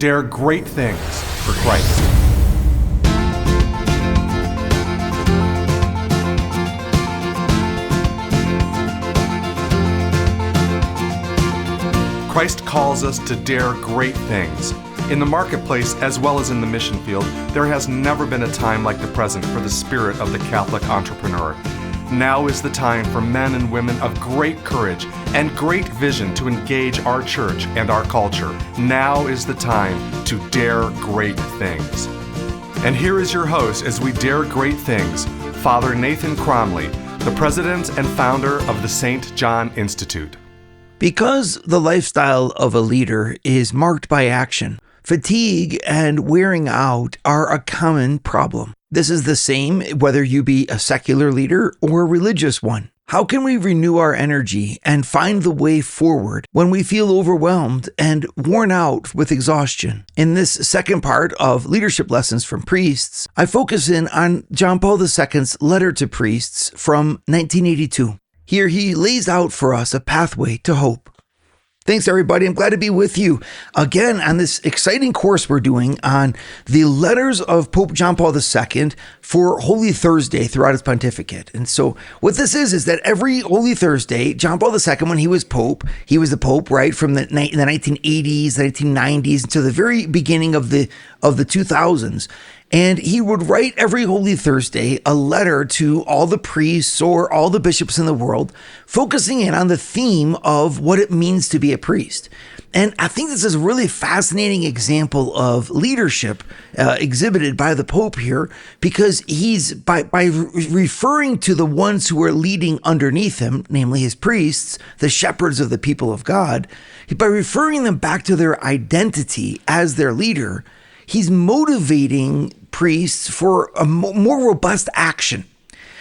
dare great things for Christ. Christ calls us to dare great things. In the marketplace, as well as in the mission field, there has never been a time like the present for the spirit of the Catholic entrepreneur. Now is the time for men and women of great courage and great vision to engage our church and our culture. Now is the time to dare great things. And here is your host as we dare great things, Father Nathan Cromley, the president and founder of the St. John Institute. Because the lifestyle of a leader is marked by action, fatigue and wearing out are a common problem. This is the same whether you be a secular leader or a religious one. How can we renew our energy and find the way forward when we feel overwhelmed and worn out with exhaustion? In this second part of Leadership Lessons from Priests, I focus in on John Paul II's letter to priests from 1982. Here he lays out for us a pathway to hope. Thanks, everybody. I'm glad to be with you again on this exciting course we're doing on the letters of Pope John Paul II for Holy Thursday throughout his pontificate. And so what this is that every Holy Thursday, John Paul II, when he was the Pope, right, from in the 1980s, the 1990s, to the very beginning of the 2000s. And he would write every Holy Thursday a letter to all the priests or all the bishops in the world, focusing in on the theme of what it means to be a priest. And I think this is a really fascinating example of leadership exhibited by the Pope here, because he's by referring to the ones who are leading underneath him, namely his priests, the shepherds of the people of God, by referring them back to their identity as their leader, he's motivating priests for a more robust action.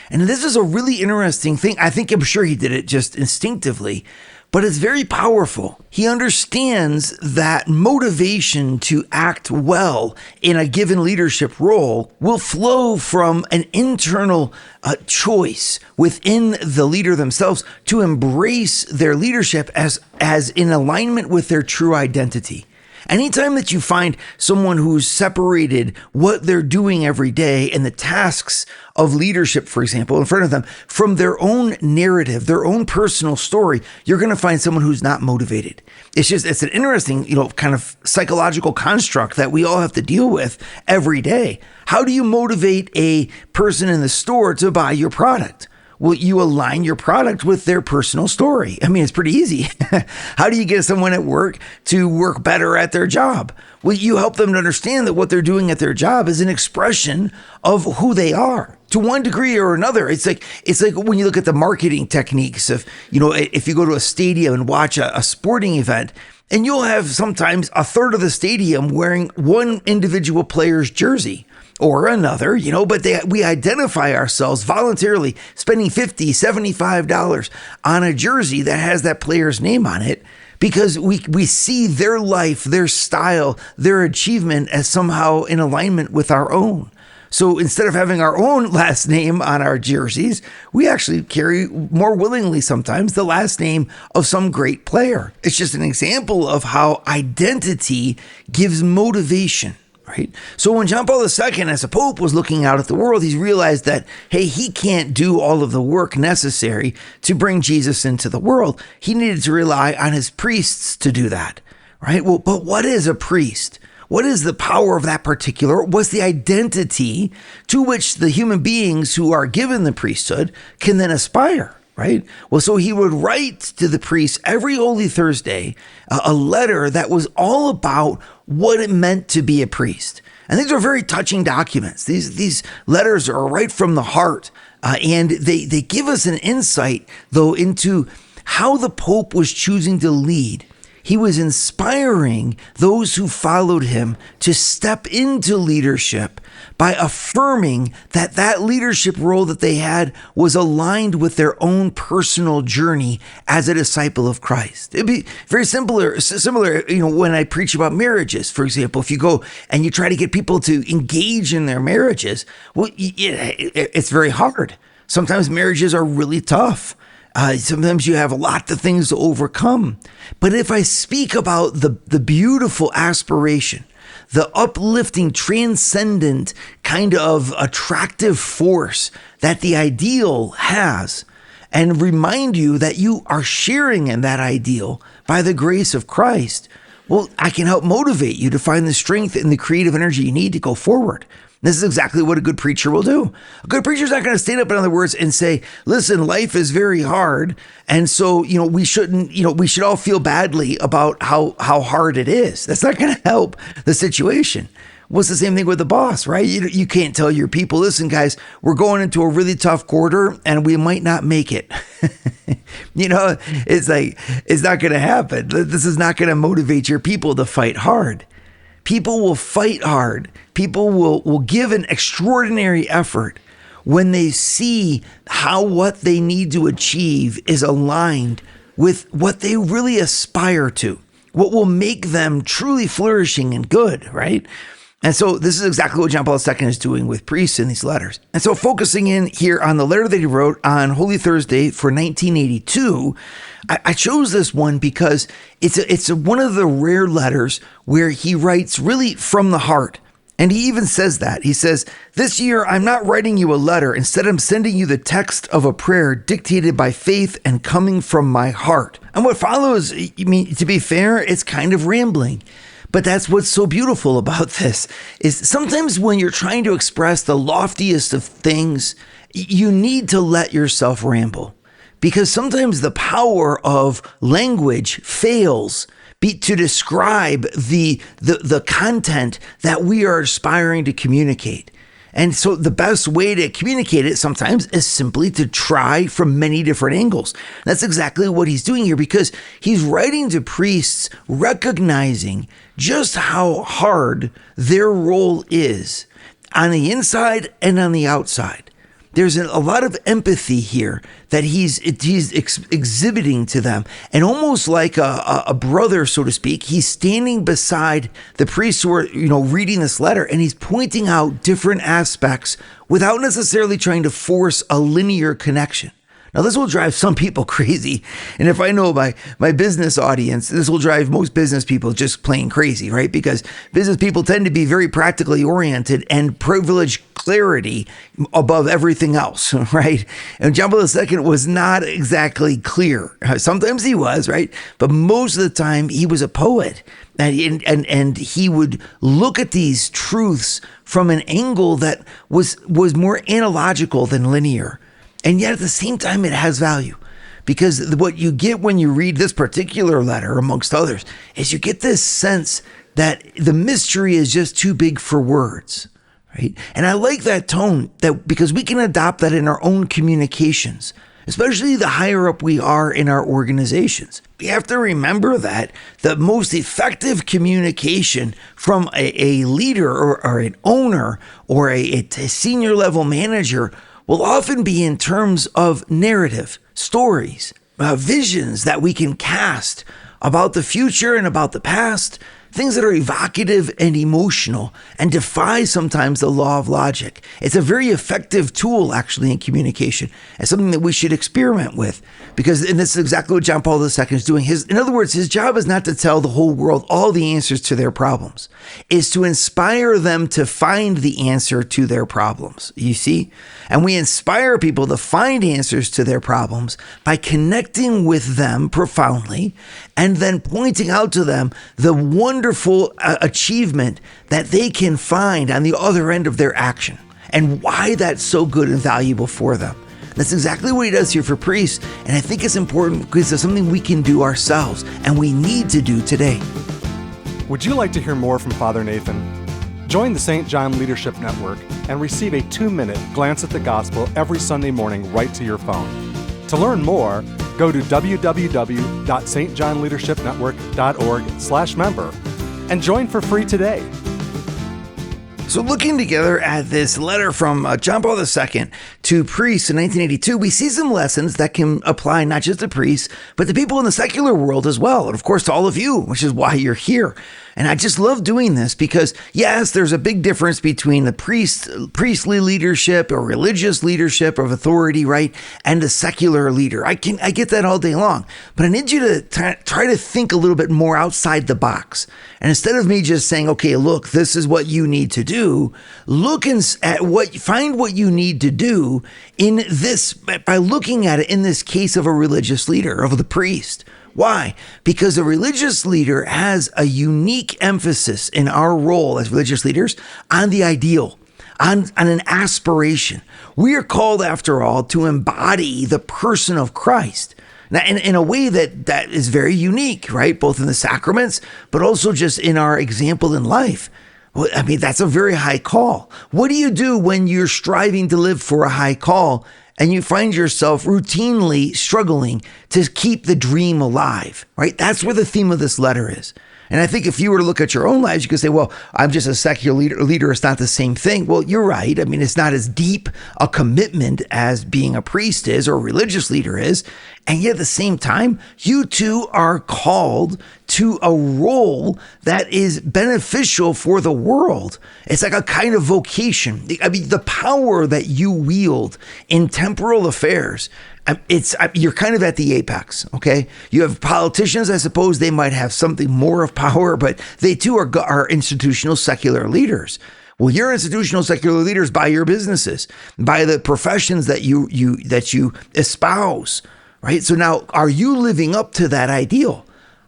And this is a really interesting thing. I'm sure he did it just instinctively, but it's very powerful. He understands that motivation to act well in a given leadership role will flow from an internal choice within the leader themselves to embrace their leadership as in alignment with their true identity. Anytime that you find someone who's separated what they're doing every day and the tasks of leadership, for example, in front of them from their own narrative, their own personal story, you're going to find someone who's not motivated. It's an interesting, kind of psychological construct that we all have to deal with every day. How do you motivate a person in the store to buy your product? Well, you align your product with their personal story. I mean, it's pretty easy. How do you get someone at work to work better at their job? Well, you help them to understand that what they're doing at their job is an expression of who they are. To one degree or another, it's like when you look at the marketing techniques of, if you go to a stadium and watch a sporting event, and you'll have sometimes a third of the stadium wearing one individual player's jersey or another, but we identify ourselves voluntarily spending $50, $75 on a jersey that has that player's name on it, because we see their life, their style, their achievement as somehow in alignment with our own. So instead of having our own last name on our jerseys, we actually carry more willingly sometimes the last name of some great player. It's just an example of how identity gives motivation. Right? So when John Paul II as a Pope was looking out at the world, he realized that, hey, he can't do all of the work necessary to bring Jesus into the world. He needed to rely on his priests to do that. Right? Well, but what is a priest? What is the power of that particular? What's the identity to which the human beings who are given the priesthood can then aspire? Right? Well, so he would write to the priests every Holy Thursday a letter that was all about what it meant to be a priest. And these are very touching documents. These letters are right from the heart, and they give us an insight, though, into how the Pope was choosing to lead. He was inspiring those who followed him to step into leadership by affirming that leadership role that they had was aligned with their own personal journey as a disciple of Christ. It'd be very similar, when I preach about marriages, for example. If you go and you try to get people to engage in their marriages, well, it's very hard. Sometimes marriages are really tough. Sometimes you have a lot of things to overcome. But if I speak about the beautiful aspiration the uplifting, transcendent kind of attractive force that the ideal has, and remind you that you are sharing in that ideal by the grace of Christ, well, I can help motivate you to find the strength and the creative energy you need to go forward. This is exactly what a good preacher will do. A good preacher is not going to stand up, in other words, and say, listen, life is very hard. And so, we should all feel badly about how hard it is. That's not going to help the situation. Well, it's the same thing with the boss, right? You can't tell your people, listen, guys, we're going into a really tough quarter and we might not make it. It's like, it's not going to happen. This is not going to motivate your people to fight hard. People will fight hard. People will give an extraordinary effort when they see how what they need to achieve is aligned with what they really aspire to, what will make them truly flourishing and good, right? And so this is exactly what John Paul II is doing with priests in these letters. And so focusing in here on the letter that he wrote on Holy Thursday for 1982, I chose this one because it's one of the rare letters where he writes really from the heart. And he even says that. He says, this year, I'm not writing you a letter. Instead, I'm sending you the text of a prayer dictated by faith and coming from my heart. And what follows, to be fair, it's kind of rambling. But that's what's so beautiful about this, is sometimes when you're trying to express the loftiest of things, you need to let yourself ramble. Because sometimes the power of language fails to describe the content that we are aspiring to communicate. And so the best way to communicate it sometimes is simply to try from many different angles. That's exactly what he's doing here, because he's writing to priests recognizing just how hard their role is on the inside and on the outside. There's a lot of empathy here that he's exhibiting to them. And almost like a brother, so to speak, he's standing beside the priests who are, reading this letter, and he's pointing out different aspects without necessarily trying to force a linear connection. Now, this will drive some people crazy. And if I know my business audience, this will drive most business people just plain crazy, right? Because business people tend to be very practically oriented and privilege clarity above everything else, right? And John Paul II was not exactly clear. Sometimes he was, right? But most of the time he was a poet. And he would look at these truths from an angle that was more analogical than linear. And yet at the same time, it has value, because what you get when you read this particular letter, amongst others, is you get this sense that the mystery is just too big for words, right? And I like that tone, because we can adopt that in our own communications, especially the higher up we are in our organizations. We have to remember that the most effective communication from a leader or an owner or a senior level manager will often be in terms of narrative, stories, visions that we can cast about the future and about the past, things that are evocative and emotional and defy sometimes the law of logic. It's a very effective tool, actually, in communication, and something that we should experiment with, and this is exactly what John Paul II is doing. In other words, his job is not to tell the whole world all the answers to their problems. It's to inspire them to find the answer to their problems, you see? And we inspire people to find answers to their problems by connecting with them profoundly and then pointing out to them the wonderful achievement that they can find on the other end of their action and why that's so good and valuable for them. That's exactly what he does here for priests, and I think it's important because it's something we can do ourselves and we need to do today. Would you like to hear more from Father Nathan? Join the St. John Leadership Network and receive a 2-minute glance at the gospel every Sunday morning right to your phone. To learn more, go to www.stjohnleadershipnetwork.org/member and join for free today. So looking together at this letter from John Paul II to priests in 1982, we see some lessons that can apply not just to priests, but to people in the secular world as well. And of course, to all of you, which is why you're here. And I just love doing this because, yes, there's a big difference between the priestly leadership or religious leadership of authority, right? And a secular leader. I get that all day long. But I need you to try to think a little bit more outside the box. And instead of me just saying, okay, look, this is what you need to do, find what you need to do in this, by looking at it in this case of a religious leader, of the priest. Why? Because a religious leader has a unique emphasis in our role as religious leaders on the ideal, on an aspiration. We are called, after all, to embody the person of Christ. Now, in a way that is very unique, right? Both in the sacraments, but also just in our example in life. Well, I mean, that's a very high call. What do you do when you're striving to live for a high call and you find yourself routinely struggling to keep the dream alive, right? That's where the theme of this letter is. And I think if you were to look at your own lives, you could say, well, I'm just a secular leader. It's not the same thing. Well, you're right. I mean, it's not as deep a commitment as being a priest is or a religious leader is. And yet at the same time, you too are called to a role that is beneficial for the world. It's like a kind of vocation. I mean, the power that you wield in temporal affairs, you're kind of at the apex, okay? You have politicians, I suppose they might have something more of power, but they too are institutional secular leaders. Well, you're institutional secular leaders by your businesses, by the professions that you espouse, right? So now, are you living up to that ideal?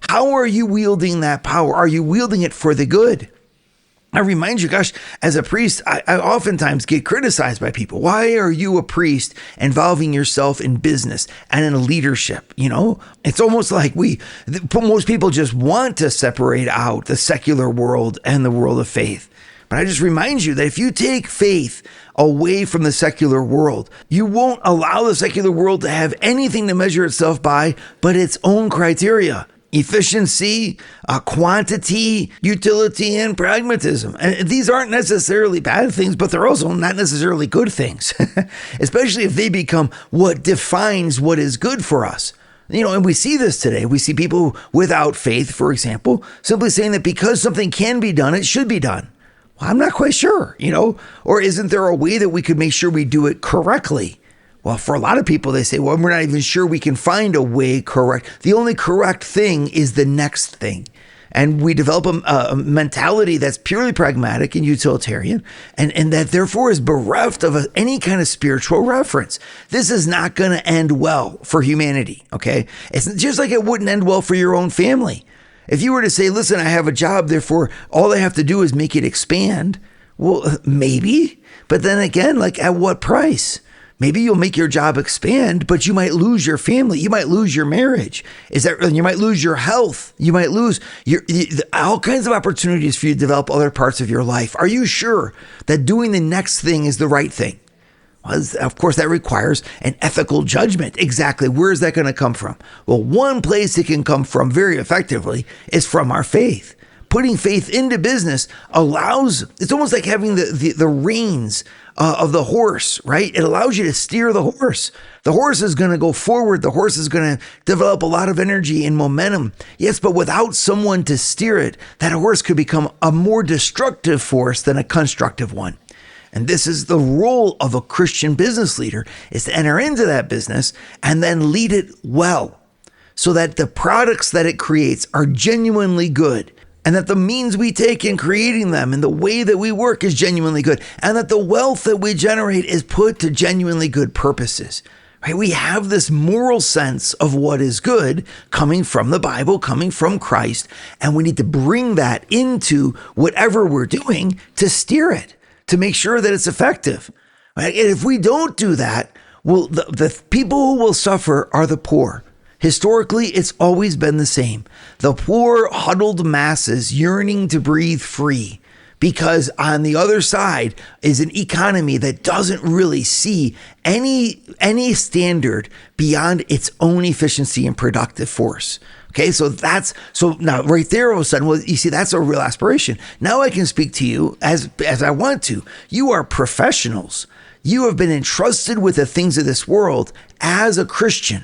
How are you wielding that power? Are you wielding it for the good? I remind you, gosh, as a priest, I oftentimes get criticized by people. Why are you a priest involving yourself in business and in leadership? You know, it's almost like most people just want to separate out the secular world and the world of faith. But I just remind you that if you take faith away from the secular world, you won't allow the secular world to have anything to measure itself by but its own criteria. Efficiency, quantity, utility, and pragmatism. And these aren't necessarily bad things, but they're also not necessarily good things, especially if they become what defines what is good for us. You know, and we see this today. We see people without faith, for example, simply saying that because something can be done, it should be done. Well, I'm not quite sure, you know, or isn't there a way that we could make sure we do it correctly? Well, for a lot of people, they say, well, we're not even sure we can find a way correct. The only correct thing is the next thing. And we develop a mentality that's purely pragmatic and utilitarian, and that therefore is bereft of any kind of spiritual reference. This is not going to end well for humanity, okay? It's just like it wouldn't end well for your own family. If you were to say, listen, I have a job, therefore all I have to do is make it expand. Well, maybe, but then again, like at what price? Maybe you'll make your job expand, but you might lose your family. You might lose your marriage. You might lose your health. You might lose all kinds of opportunities for you to develop other parts of your life. Are you sure that doing the next thing is the right thing? Well, of course, that requires an ethical judgment. Exactly. Where is that going to come from? Well, one place it can come from very effectively is from our faith. Putting faith into business it's almost like having the reins of the horse, right? It allows you to steer the horse. The horse is going to go forward. The horse is going to develop a lot of energy and momentum. Yes, but without someone to steer it, that horse could become a more destructive force than a constructive one. And this is the role of a Christian business leader, is to enter into that business and then lead it well so that the products that it creates are genuinely good. And that the means we take in creating them and the way that we work is genuinely good. And that the wealth that we generate is put to genuinely good purposes. Right? We have this moral sense of what is good coming from the Bible, coming from Christ. And we need to bring that into whatever we're doing to steer it, to make sure that it's effective. Right? And if we don't do that, well, the people who will suffer are the poor. Historically, it's always been the same. The poor, huddled masses yearning to breathe free, because on the other side is an economy that doesn't really see any standard beyond its own efficiency and productive force. Okay, so now right there all of a sudden, well, you see, that's a real aspiration. Now I can speak to you as I want to. You are professionals. You have been entrusted with the things of this world as a Christian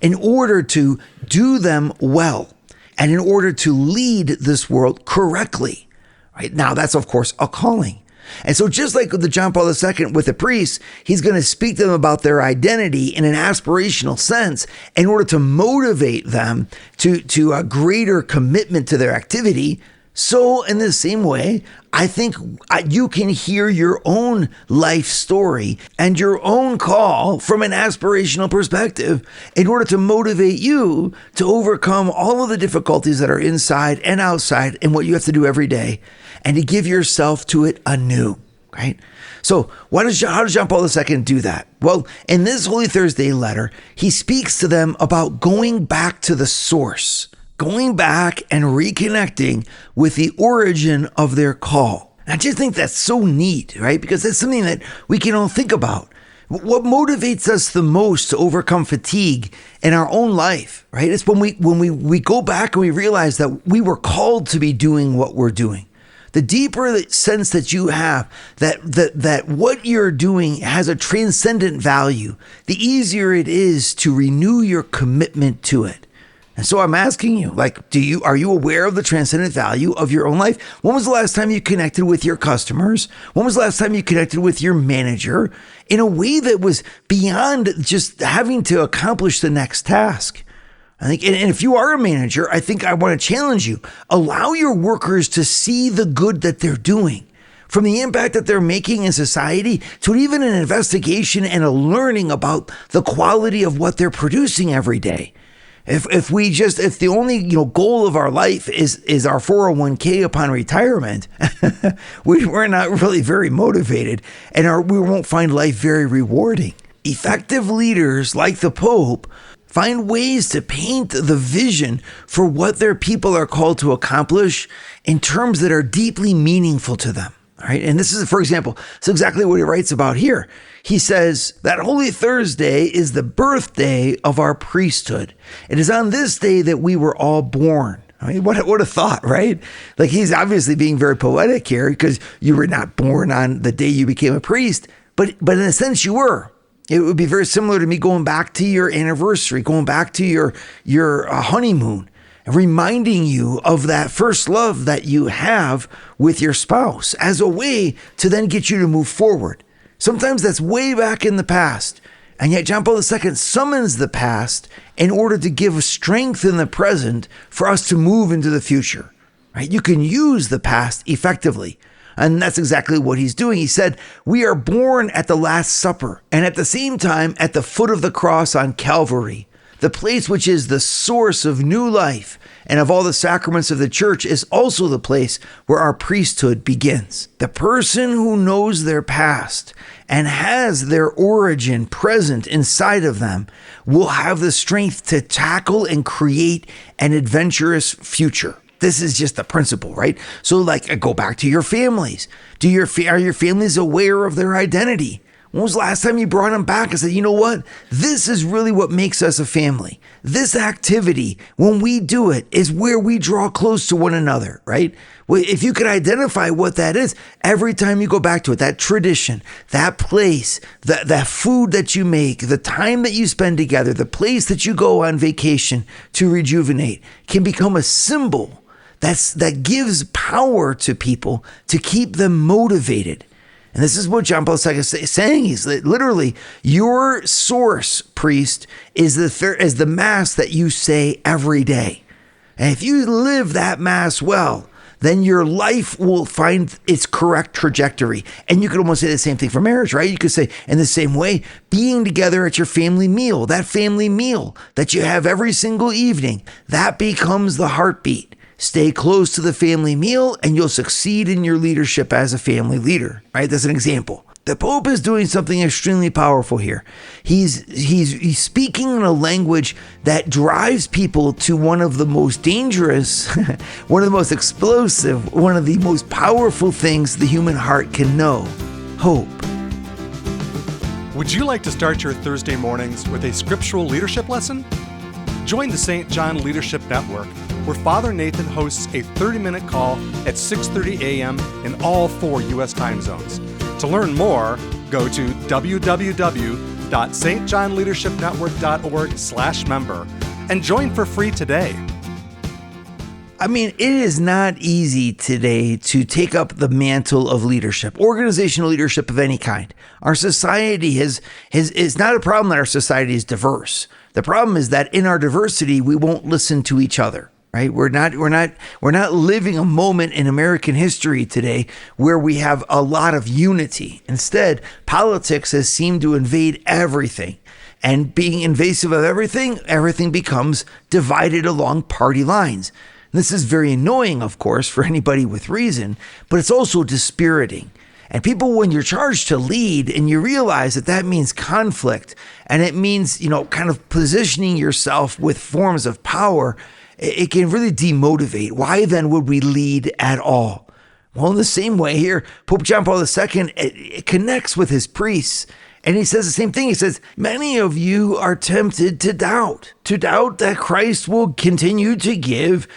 in order to do them well and in order to lead this world correctly. Right? Now, that's, of course, a calling. And so just like with the John Paul II with the priests, he's going to speak to them about their identity in an aspirational sense in order to motivate them to a greater commitment to their activity. So in the same way, I think you can hear your own life story and your own call from an aspirational perspective in order to motivate you to overcome all of the difficulties that are inside and outside and what you have to do every day, and to give yourself to it anew, right? So how does John Paul II do that? Well, in this Holy Thursday letter, he speaks to them about going back to the source, going back and reconnecting with the origin of their call. And I just think that's so neat, right? Because that's something that we can all think about. What motivates us the most to overcome fatigue in our own life, right? It's when we go back and we realize that we were called to be doing what we're doing. The deeper the sense that you have that what you're doing has a transcendent value, the easier it is to renew your commitment to it. And so I'm asking you, are you aware of the transcendent value of your own life? When was the last time you connected with your customers? When was the last time you connected with your manager in a way that was beyond just having to accomplish the next task? I think, and if you are a manager, I think I want to challenge you. Allow your workers to see the good that they're doing, from the impact that they're making in society to even an investigation and a learning about the quality of what they're producing every day. If the only goal of our life is our 401k upon retirement, we're not really very motivated, and we won't find life very rewarding. Effective leaders like the Pope find ways to paint the vision for what their people are called to accomplish in terms that are deeply meaningful to them. All right. And this is, for example, it's exactly what he writes about here. He says that Holy Thursday is the birthday of our priesthood. It is on this day that we were all born. I mean, what a thought, right? Like, he's obviously being very poetic here, because you were not born on the day you became a priest, but in a sense you were. It would be very similar to me going back to your anniversary, going back to your honeymoon, and reminding you of that first love that you have with your spouse as a way to then get you to move forward. Sometimes that's way back in the past. And yet John Paul II summons the past in order to give strength in the present for us to move into the future. Right? You can use the past effectively. And that's exactly what he's doing. He said, we are born at the Last Supper, and at the same time at the foot of the cross on Calvary. The place which is the source of new life and of all the sacraments of the church is also the place where our priesthood begins. The person who knows their past and has their origin present inside of them will have the strength to tackle and create an adventurous future. This is just the principle, right? So go back to your families. Are your families aware of their identity? When was the last time you brought them back and said, you know what? This is really what makes us a family. This activity, when we do it, is where we draw close to one another, right? Well, if you could identify what that is, every time you go back to it, that tradition, that place, that food that you make, the time that you spend together, the place that you go on vacation to rejuvenate, can become a symbol that gives power to people to keep them motivated. And this is what John Paul II is saying. He's literally, your source, priest, is the mass that you say every day. And if you live that mass well, then your life will find its correct trajectory. And you could almost say the same thing for marriage, right? You could say, in the same way, being together at your family meal, that family meal that you have every single evening, that becomes the heartbeat. Stay close to the family meal and you'll succeed in your leadership as a family leader, right? That's an example. The Pope is doing something extremely powerful here. He's speaking in a language that drives people to one of the most dangerous, one of the most explosive, one of the most powerful things the human heart can know: hope. Would you like to start your Thursday mornings with a scriptural leadership lesson? Join the St. John Leadership Network, where Father Nathan hosts a 30-minute call at 6:30 a.m. in all 4 U.S. time zones. To learn more, go to www.stjohnleadershipnetwork.org/member and join for free today. I mean, it is not easy today to take up the mantle of leadership, organizational leadership of any kind. Our society it's not a problem that our society is diverse. The problem is that in our diversity, we won't listen to each other, right? We're not living a moment in American history today where we have a lot of unity. Instead, politics has seemed to invade everything. And being invasive of everything becomes divided along party lines. This is very annoying, of course, for anybody with reason, but it's also dispiriting. And people, when you're charged to lead and you realize that that means conflict and it means, kind of positioning yourself with forms of power, it can really demotivate. Why then would we lead at all? Well, in the same way here, Pope John Paul II, it connects with his priests. And he says the same thing. He says, many of you are tempted to doubt that Christ will continue to give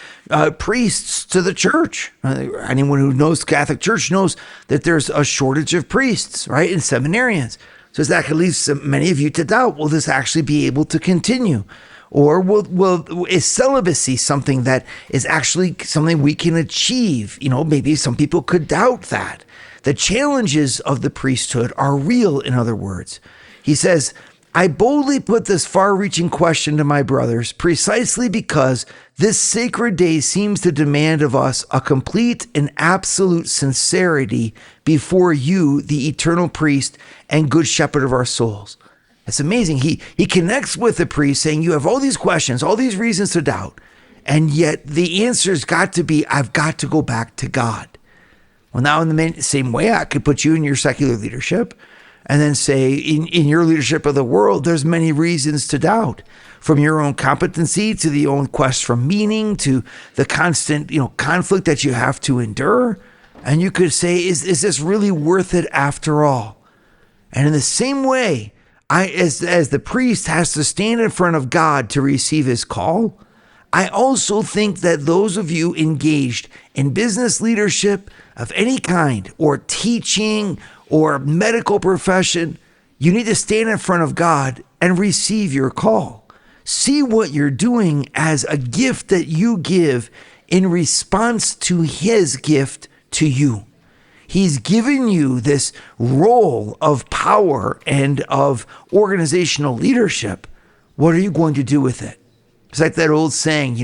priests to the church. Anyone who knows Catholic Church knows that there's a shortage of priests, right, and seminarians. So that could lead many of you to doubt, will this actually be able to continue? Or is celibacy something that is actually something we can achieve? Maybe some people could doubt that. The challenges of the priesthood are real, in other words. He says, I boldly put this far-reaching question to my brothers precisely because this sacred day seems to demand of us a complete and absolute sincerity before you, the eternal priest and good shepherd of our souls. It's amazing. He connects with the priest saying, you have all these questions, all these reasons to doubt, and yet the answer's got to be, I've got to go back to God. Well, now in the same way, I could put you in your secular leadership and then say in your leadership of the world, there's many reasons to doubt, from your own competency to the own quest for meaning to the constant, conflict that you have to endure. And you could say, is this really worth it after all? And in the same way, as the priest has to stand in front of God to receive his call, I also think that those of you engaged in business leadership of any kind, or teaching, or medical profession, you need to stand in front of God and receive your call. See what you're doing as a gift that you give in response to his gift to you. He's given you this role of power and of organizational leadership. What are you going to do with it? It's like that old saying,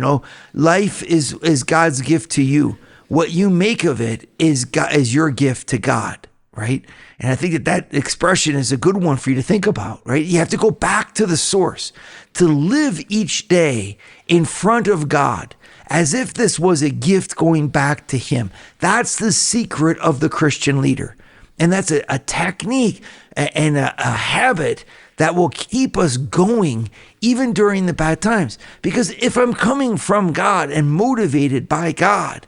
life is God's gift to you. What you make of it is your gift to God, right? And I think that expression is a good one for you to think about, right? You have to go back to the source, to live each day in front of God as if this was a gift going back to him. That's the secret of the Christian leader. And that's a technique and a habit that will keep us going even during the bad times. Because if I'm coming from God and motivated by God,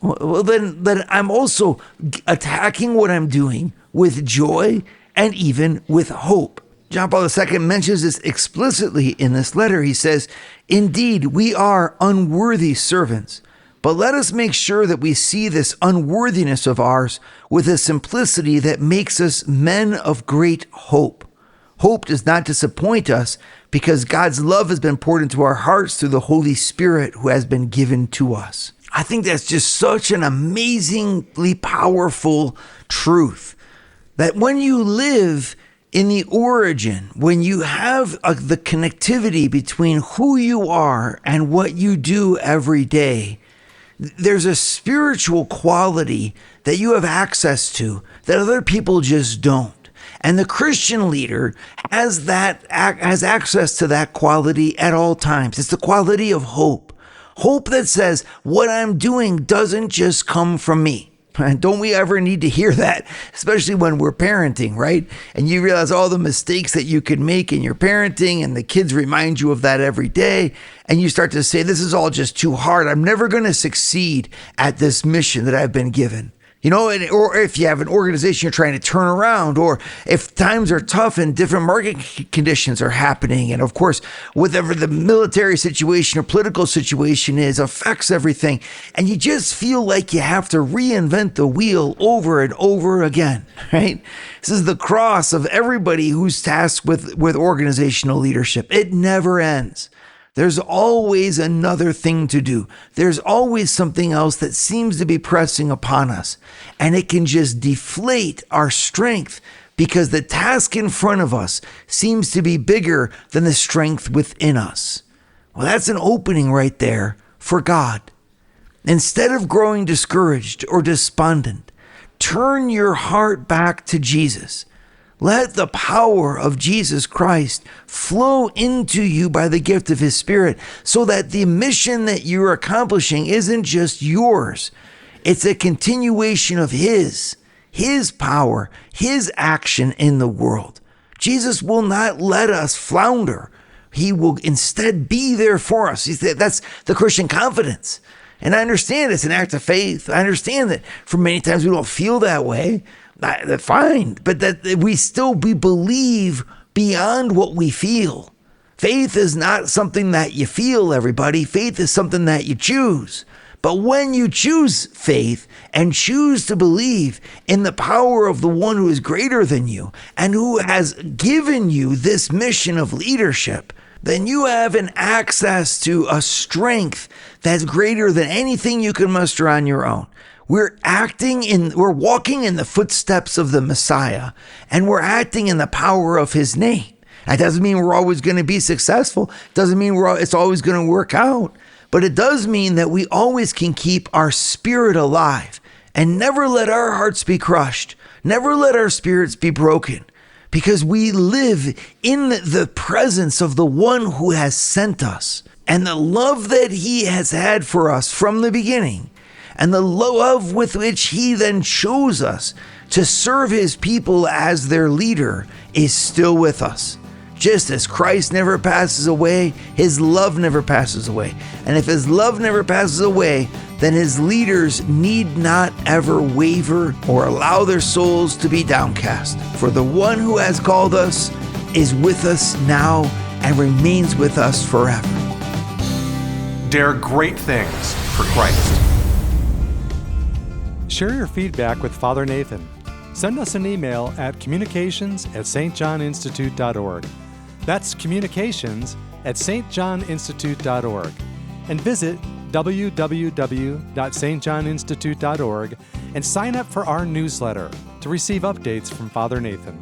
well, then I'm also attacking what I'm doing with joy and even with hope. John Paul II mentions this explicitly in this letter. He says, indeed, we are unworthy servants, but let us make sure that we see this unworthiness of ours with a simplicity that makes us men of great hope. Hope does not disappoint us because God's love has been poured into our hearts through the Holy Spirit who has been given to us. I think that's just such an amazingly powerful truth that when you live in the origin, when you have the connectivity between who you are and what you do every day, there's a spiritual quality that you have access to that other people just don't. And the Christian leader has access to that quality at all times. It's the quality of hope. Hope that says what I'm doing doesn't just come from me. And don't we ever need to hear that, especially when we're parenting, right? And you realize all the mistakes that you could make in your parenting, and the kids remind you of that every day. And you start to say, this is all just too hard. I'm never going to succeed at this mission that I've been given. Or if you have an organization you're trying to turn around, or if times are tough and different market conditions are happening. And of course, whatever the military situation or political situation is affects everything. And you just feel like you have to reinvent the wheel over and over again, right? This is the cross of everybody who's tasked with organizational leadership. It never ends. There's always another thing to do. There's always something else that seems to be pressing upon us. And it can just deflate our strength because the task in front of us seems to be bigger than the strength within us. Well, that's an opening right there for God. Instead of growing discouraged or despondent, turn your heart back to Jesus. Let the power of Jesus Christ flow into you by the gift of his Spirit so that the mission that you're accomplishing isn't just yours. It's a continuation of his power, his action in the world. Jesus will not let us flounder. He will instead be there for us. That's the Christian confidence. And I understand it's an act of faith. I understand that for many times we don't feel that way. Fine, but that we believe beyond what we feel. Faith is not something that you feel, everybody. Faith is something that you choose. But when you choose faith and choose to believe in the power of the one who is greater than you and who has given you this mission of leadership, then you have an access to a strength that's greater than anything you can muster on your own. We're walking in the footsteps of the Messiah, and we're acting in the power of his name. That doesn't mean we're always going to be successful. It doesn't mean it's always going to work out. But it does mean that we always can keep our spirit alive and never let our hearts be crushed. Never let our spirits be broken, because we live in the presence of the one who has sent us, and the love that he has had for us from the beginning, and the love with which he then chose us to serve his people as their leader is still with us. Just as Christ never passes away, his love never passes away. And if his love never passes away, then his leaders need not ever waver or allow their souls to be downcast. For the one who has called us is with us now and remains with us forever. Dare great things for Christ. Share your feedback with Father Nathan. Send us an email at communications@stjohninstitute.org. That's communications@stjohninstitute.org. And visit www.stjohninstitute.org and sign up for our newsletter to receive updates from Father Nathan.